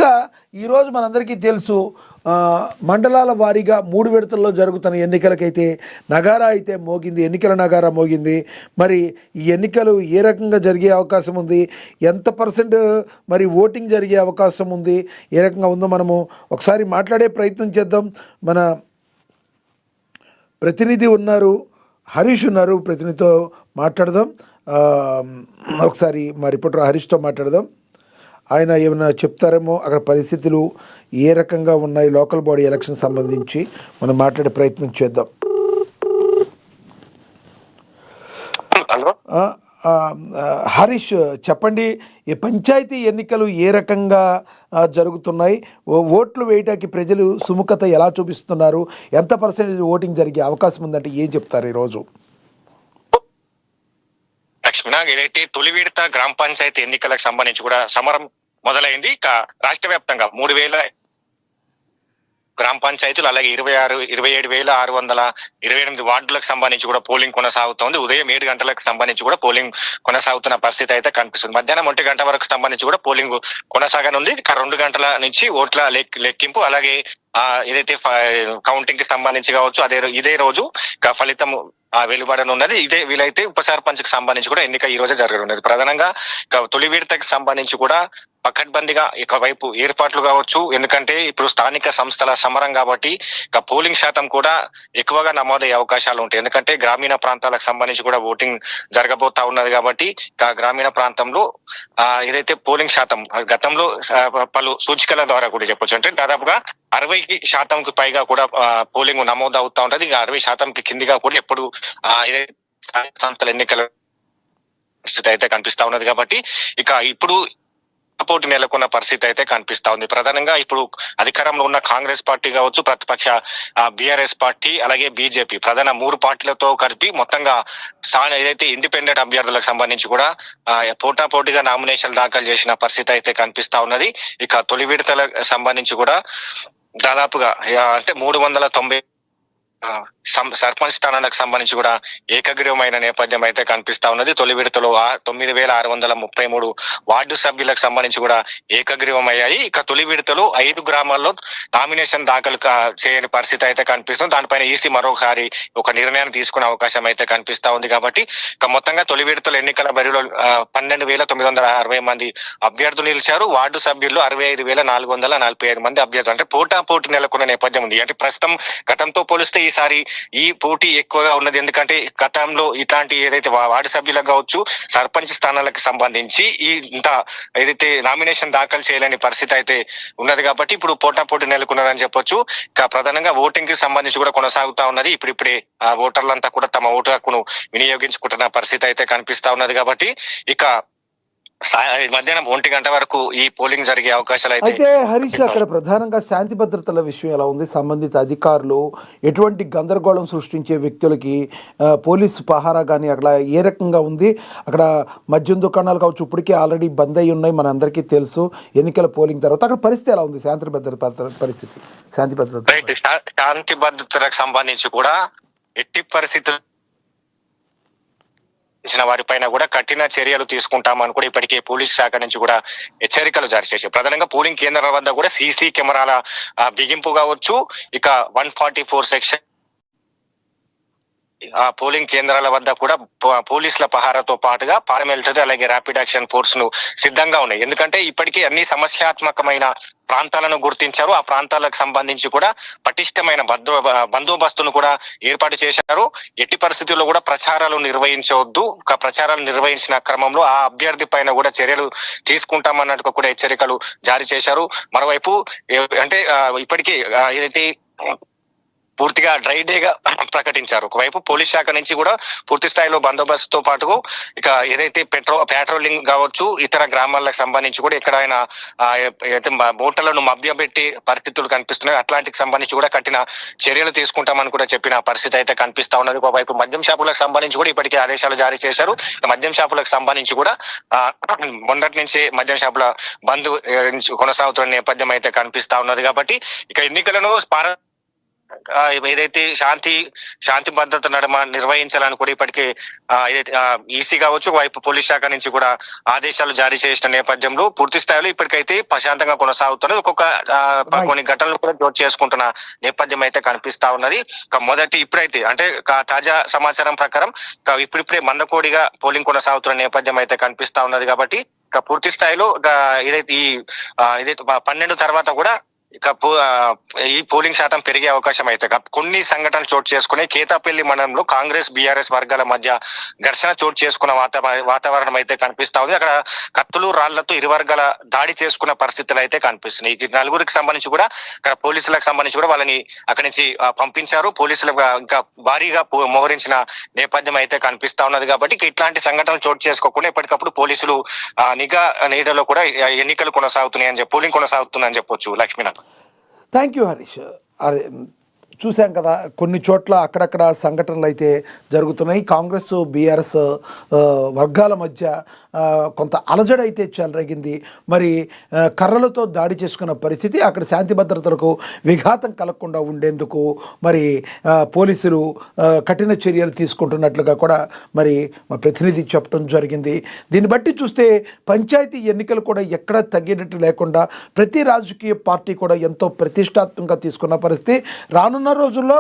ముందుగా ఈరోజు మనందరికీ తెలుసు మండలాల వారీగా 3 విడతల్లో జరుగుతున్న ఎన్నికలకైతే నగారా అయితే మోగింది, ఎన్నికల నగారా మోగింది. మరి ఈ ఎన్నికలు ఏ రకంగా జరిగే అవకాశం ఉంది, ఎంత పర్సెంట్ మరి ఓటింగ్ జరిగే అవకాశం ఉంది, ఏ రకంగా ఉందో మనము ఒకసారి మాట్లాడే ప్రయత్నం చేద్దాం. మన ప్రతినిధి ఉన్నారు, హరీష్ ఉన్నారు, ప్రతినిధితో మాట్లాడదాం. ఒకసారి మా రిపోర్టర్ హరీష్తో మాట్లాడదాం. ఆయన ఏమైనా చెప్తారేమో, అక్కడ పరిస్థితులు ఏ రకంగా ఉన్నాయి లోకల్ బాడీ ఎలక్షన్ సంబంధించి మనం మాట్లాడే ప్రయత్నం చేద్దాం. హరీష్ చెప్పండి, ఈ పంచాయతీ ఎన్నికలు ఏ రకంగా జరుగుతున్నాయి, ఓట్లు వేయటానికి ప్రజలు సుముఖత ఎలా చూపిస్తున్నారు, ఎంత పర్సెంటేజ్ ఓటింగ్ జరిగే అవకాశం ఉందంటే ఏం చెప్తారు ఈరోజు? లక్ష్మణ, ఏదైతే తొలి విడత గ్రామ పంచాయతీ ఎన్నికలకు సంబంధించి కూడా సమరం మొదలైంది. ఇక రాష్ట్ర వ్యాప్తంగా 3,000 గ్రామ పంచాయతీలు, అలాగే 27,628 వార్డులకు సంబంధించి కూడా పోలింగ్ కొనసాగుతోంది. ఉదయం 7 గంటలకు సంబంధించి కూడా పోలింగ్ కొనసాగుతున్న పరిస్థితి అయితే కనిపిస్తుంది. మధ్యాహ్నం 1 గంట వరకు సంబంధించి కూడా పోలింగ్ కొనసాగనుంది. 2 గంటల నుంచి ఓట్ల లెక్కింపు, అలాగే ఏదైతే కౌంటింగ్ కి సంబంధించి కావచ్చు, ఇదే రోజు ఫలితం వెలువడనున్నది. వీలైతే ఉప సర్పంచ్ కి సంబంధించి కూడా ఎన్నిక ఈ రోజే జరగనున్నది. ప్రధానంగా తొలి విడతకి సంబంధించి కూడా పకడ్బందీగా వైపు ఏర్పాట్లు కావచ్చు, ఎందుకంటే ఇప్పుడు స్థానిక సంస్థల సమరం కాబట్టి పోలింగ్ శాతం కూడా ఎక్కువగా నమోదయ్యే అవకాశాలు ఉంటాయి. ఎందుకంటే గ్రామీణ ప్రాంతాలకు సంబంధించి కూడా ఓటింగ్ జరగబోతా ఉన్నది కాబట్టి గ్రామీణ ప్రాంతంలో ఏదైతే పోలింగ్ శాతం గతంలో పలు సూచికల ద్వారా కూడా చెప్పొచ్చు, అంటే దాదాపుగా 60% పైగా కూడా పోలింగ్ నమోదు అవుతా ఉంటది. 60% కిందిగా కూడా ఎప్పుడు సంస్థల ఎన్నికల పరిస్థితి అయితే కనిపిస్తా ఉన్నది. కాబట్టి ఇప్పుడు పోటీ నెలకొన్న పరిస్థితి అయితే కనిపిస్తా ఉంది. ప్రధానంగా ఇప్పుడు అధికారంలో ఉన్న కాంగ్రెస్ పార్టీ కావచ్చు, ప్రతిపక్ష బీఆర్ఎస్ పార్టీ, అలాగే బీజేపీ, ప్రధాన 3 పార్టీలతో కలిపి మొత్తంగా ఏదైతే ఇండిపెండెంట్ అభ్యర్థులకు సంబంధించి కూడా పోటాపోటీగా నామినేషన్లు దాఖలు చేసిన పరిస్థితి అయితే కనిపిస్తా ఉన్నది. తొలి విడతలకు సంబంధించి కూడా దాదాపుగా అంటే 390 సర్పంచ్ స్థానాలకు సంబంధించి కూడా ఏకగ్రీవమైన నేపథ్యం అయితే కనిపిస్తా ఉన్నది. తొలి విడతలో 9,633 వార్డు సభ్యులకు సంబంధించి కూడా ఏకగ్రీవం అయ్యాయి. తొలి విడతలో 5 గ్రామాల్లో నామినేషన్ దాఖలు చేయని పరిస్థితి అయితే కనిపిస్తుంది. దానిపైన ఈసీ మరొకసారి ఒక నిర్ణయాన్ని తీసుకునే అవకాశం అయితే కనిపిస్తా ఉంది. కాబట్టి మొత్తంగా తొలి విడతల ఎన్నికల బరిలో 12,960 మంది అభ్యర్థులు నిలిచారు. వార్డు సభ్యులు 65,445 మంది అభ్యర్థులు, అంటే పోటీ నెలకొన్న నేపథ్యం ఉంది. అంటే ప్రస్తుతం గతంతో పోలిస్తే ఈసారి ఈ పోటీ ఎక్కువగా ఉన్నది. ఎందుకంటే గతంలో ఇట్లాంటి ఏదైతే వార్డు సభ్యులకు కావచ్చు, సర్పంచ్ స్థానాలకు సంబంధించి ఇంత ఏదైతే నామినేషన్ దాఖలు చేయలేని పరిస్థితి అయితే ఉన్నది. కాబట్టి ఇప్పుడు పోటీ నెలకొన్నదని చెప్పొచ్చు. ప్రధానంగా ఓటింగ్ కి సంబంధించి కూడా కొనసాగుతా ఉన్నది. ఇప్పుడిప్పుడే ఓటర్లంతా కూడా తమ ఓటు హక్కును వినియోగించుకుంటున్న పరిస్థితి అయితే కనిపిస్తా ఉన్నది. కాబట్టి మధ్యాహ్నం 1 గంట వరకు ఈ పోలింగ్ జరిగే అవకాశాలు అయితే హరీష్, అక్కడ ప్రధానంగా శాంతి భద్రతల విషయం ఎలా ఉంది? సంబంధిత అధికారులు ఎటువంటి గందరగోళం సృష్టించే వ్యక్తులకి పోలీసు పహారా కానీ అక్కడ ఏ రకంగా ఉంది? అక్కడ మద్యం దుకాణాలు కావచ్చు, ఇప్పటికే ఆల్రెడీ బంద్ అయి ఉన్నాయి, మన అందరికీ తెలుసు. ఎన్నికల పోలింగ్ తర్వాత అక్కడ పరిస్థితి ఎలా ఉంది? శాంతి భద్రతలకు సంబంధించి కూడా ఎట్టి పరిస్థితులు వారిపైన కూడా కఠిన చర్యలు తీసుకుంటామని కూడా ఇప్పటికే పోలీస్ శాఖ నుంచి కూడా హెచ్చరికలు జారీ చేశారు. ప్రధానంగా పోలింగ్ కేంద్రాల వద్ద కూడా సీసీ కెమెరాల బిగింపు కావచ్చు, 144 సెక్షన్ పోలింగ్ కేంద్రాల వద్ద కూడా పోలీసుల పహారాతో పాటుగా పారామిలిటరీ, అలాగే ర్యాపిడ్ యాక్షన్ ఫోర్స్ ను సిద్ధంగా ఉన్నాయి. ఎందుకంటే ఇప్పటికీ అన్ని సమస్యాత్మకమైన ప్రాంతాలను గుర్తించారు. ఆ ప్రాంతాలకు సంబంధించి కూడా పటిష్టమైన బందోబస్తును కూడా ఏర్పాటు చేశారు. ఎట్టి పరిస్థితుల్లో కూడా ప్రచారాలు నిర్వహించవద్దు, ప్రచారాలు నిర్వహించిన క్రమంలో ఆ అభ్యర్థి పైన కూడా చర్యలు తీసుకుంటామన్నట్టు కూడా హెచ్చరికలు జారీ చేశారు. మరోవైపు అంటే ఇప్పటికీ ఏదైతే పూర్తిగా డ్రై డేగా ప్రకటించారు. ఒకవైపు పోలీస్ శాఖ నుంచి కూడా పూర్తి స్థాయిలో బందోబస్తుతో పాటు ఏదైతే పెట్రోలింగ్ కావచ్చు, ఇతర గ్రామాలకు సంబంధించి కూడా ఎక్కడైనా ఓటర్లను మభ్యపెట్టి పరిస్థితులు కనిపిస్తున్నాయి, అట్లాంటికి సంబంధించి కూడా కఠిన చర్యలు తీసుకుంటామని కూడా చెప్పిన పరిస్థితి అయితే కనిపిస్తా ఉన్నది. ఒకవైపు మద్యం షాపులకు సంబంధించి కూడా ఇప్పటికే ఆదేశాలు జారీ చేశారు. మద్యం షాపులకు సంబంధించి కూడా మొన్నటి నుంచి మద్యం షాపుల బంద్ కొనసాగుతున్న నేపథ్యం అయితే కనిపిస్తా ఉన్నది. కాబట్టి ఎన్నికలను ఏదైతే శాంతి భద్రత నడుమ నిర్వహించాలని కూడా ఇప్పటికే ఏదైతే ఈసీ కావచ్చు, వైపు పోలీస్ శాఖ నుంచి కూడా ఆదేశాలు జారీ చేసిన నేపథ్యంలో పూర్తి స్థాయిలో ఇప్పటికైతే ప్రశాంతంగా కొనసాగుతున్నది. ఒక్కొక్క కొన్ని ఘటనలు కూడా చోటు చేసుకుంటున్న నేపథ్యం అయితే కనిపిస్తా ఉన్నది. ఇప్పుడైతే అంటే తాజా సమాచారం ప్రకారం ఇప్పుడిప్పుడే మందకోడిగా పోలింగ్ కొనసాగుతున్న నేపథ్యం అయితే కనిపిస్తా ఉన్నది. కాబట్టి పూర్తి స్థాయిలో ఏదైతే 12 తర్వాత కూడా ఈ పోలింగ్ శాతం పెరిగే అవకాశం అయితే కొన్ని సంఘటనలు చోటు చేసుకుని కేతాపల్లి మండలంలో కాంగ్రెస్ బీఆర్ఎస్ వర్గాల మధ్య ఘర్షణ చోటు చేసుకున్న వాతావరణం అయితే కనిపిస్తా ఉంది. అక్కడ కత్తులు రాళ్లతో ఇరు వర్గాల దాడి చేసుకున్న పరిస్థితులు అయితే కనిపిస్తున్నాయి. ఈ నలుగురికి సంబంధించి కూడా అక్కడ పోలీసులకు సంబంధించి కూడా వాళ్ళని అక్కడి నుంచి పంపించారు. పోలీసులు ఇంకా భారీగా మోహరించిన నేపథ్యం అయితే కనిపిస్తా ఉన్నది. కాబట్టి ఇట్లాంటి సంఘటనలు చోటు చేసుకోకుండా ఎప్పటికప్పుడు పోలీసులు నిఘా నీడలో కూడా ఎన్నికలు కొనసాగుతున్నాయని పోలింగ్ కొనసాగుతుందని చెప్పొచ్చు. లక్ష్మీనాథ్. Thank you Harish. అదే చూసాం కదా, కొన్ని చోట్ల అక్కడక్కడ సంఘటనలు అయితే జరుగుతున్నాయి. కాంగ్రెస్ బీఆర్ఎస్ వర్గాల మధ్య కొంత అలజడి అయితే చెలరేగింది. మరి కర్రలతో దాడి చేసుకున్న పరిస్థితి, అక్కడ శాంతి భద్రతలకు విఘాతం కలగకుండా ఉండేందుకు మరి పోలీసులు కఠిన చర్యలు తీసుకుంటున్నట్లుగా కూడా మరి మా ప్రతినిధి చెప్పడం జరిగింది. దీన్ని బట్టి చూస్తే పంచాయతీ ఎన్నికలు కూడా ఎక్కడ తగ్గినట్టు లేకుండా ప్రతి రాజకీయ పార్టీ కూడా ఎంతో ప్రతిష్టాత్మకంగా తీసుకున్న పరిస్థితి. రానున్న రోజుల్లో